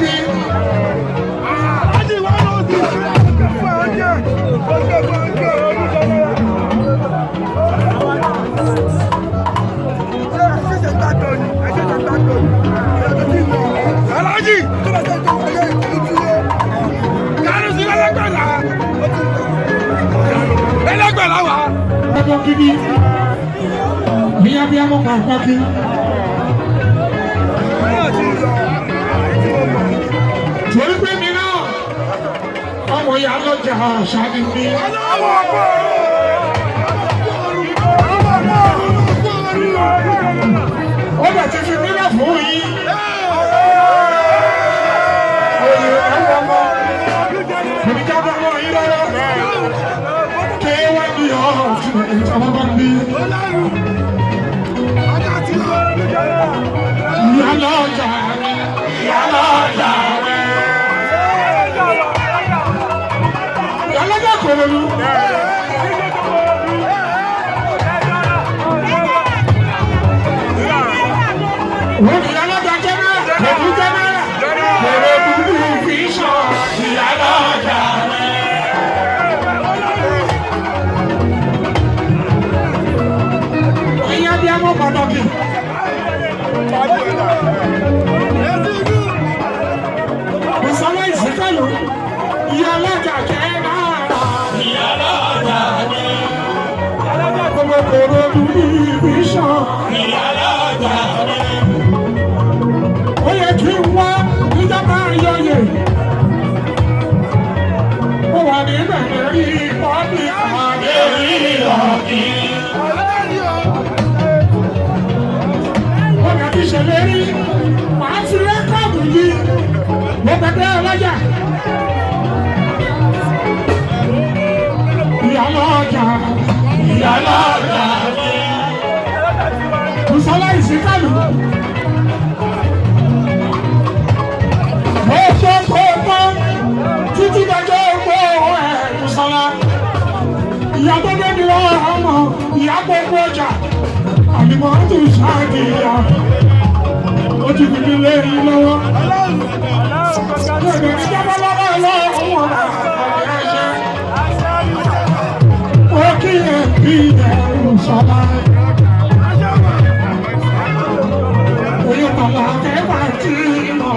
pàtàkì. Aláàjì kánú sí ẹlẹgbẹ̀lá wa. Ọjọ́ gidi bíyá mọ́ pàtàkì. Torí pé mi náà ọmọ ìyá lọ́jà ṣáàdì mi. Ó bẹ̀ ti fi mílẹ̀ fún yín. Oyè ẹ̀wọ̀n ọmọ oníkàbọ̀ ọmọ yìí lọ́wọ́. Kéwàá ní ọ̀tún ìjọba bá bí. Ìyá lọ́jà rẹ̀, ìyá lọ́jà rẹ̀. Ìyá lọ́jà kò lóru. Wọ́n ìyá lọ́jà jẹ́ náà, èdú jẹ́ náà. Bèrè dúdú fi sọ ìyá lọ́jà rẹ̀. Ìyá bí a mọ̀ pàtàkì. Ìsọ̀lá ìsìnkẹ́lù, ìyá lọ́jà jẹ́ náà. Ìyá lọ́jà jẹ́. Gbogbo kòrò dúdú fi sọ ìyá lọ́jà jẹ́. Ó yẹ kí n wá ìjọba ayọyè. Ó wà ní bẹ̀rẹ̀ rí pọ́bí àdé rí ọ̀kì. Ó yẹ kí ṣèlérí, màá fi rẹ́kọ̀dù yìí. Mo bẹ̀rẹ̀ ọlọ́jà. Ìyá lọ́jà, ìyá lọ́jà. Ìsọ̀lá ìsìnkẹ́lù. Títí dájọ́ ọgbọ́ Ìsọ̀lá. Ìyá tó dé ní ọmọ ìyá gbogbo ọjà. Àlìmọ́ tó ṣáàdì ìyá. Ó ti fi nílé yìí lọ́wọ́. Ẹgbẹ̀ ní jábọ́ lọ́wọ́ lọ́wọ́ wọn àgbẹ̀ ẹ̀ṣẹ́. Ó kí ẹ̀ bí ẹ̀rù Ìsọ̀lá. Oyè bàbá kẹfà tí lọ.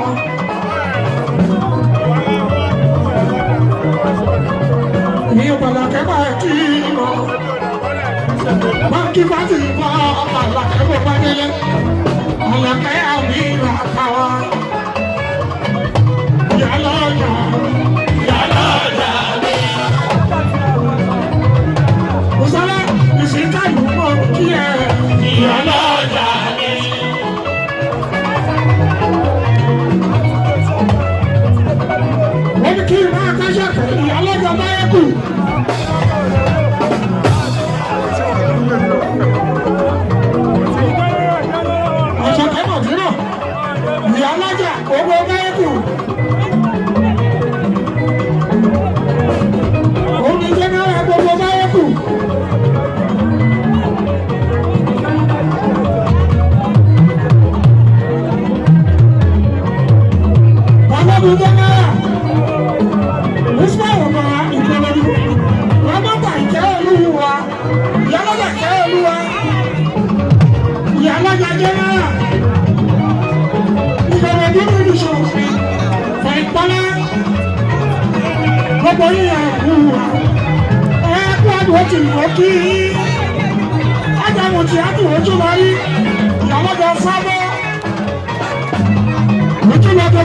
Ní ọ̀pọ̀lọpọ̀ bá kí lọ. Báńkì bá ti bá ọ̀pọ̀lọpọ̀ bá délé. Ọ̀lọ́kẹ́ àmì ìlà àpáwá. Ìyá lọ́jà. Ìyá lọ́jà mi. Ìsọ̀lá ìsìnkẹ́lù mọ̀ kí ẹ. Ìyá lọ́jà mi. Wọ́n ní kí n máa káṣẹ́ kẹ́ ìyá lọ́jà báyẹ̀ kù. Ọ̀sẹ̀ kẹ́mọ̀ dúró, ìyá lọ́jà owó báyẹ̀ kù. Omi jẹ́ náà gbogbo báyẹ̀ kù. Ọlọ́dún jẹ́ náà. Ìsúná ọ̀gá ìkọlọ́dún. Wọ́n bá ta ìkẹ́ olúwa. Ìyá lọ́jà kẹ́ olúwa. Ìyá lọ́jà jẹ́ náà. Ìkọlọ́dún ní ìṣòro. Fẹ̀ ìpọ́lá. Gbogbo yíyà ẹ̀kú wa. Ẹ̀kú àdúgbò ti lọ kí. Ájàmù tí a dùn ojú lọ yí. Ìyá lọ́jà sábọ́. Ojú lọ́jọ́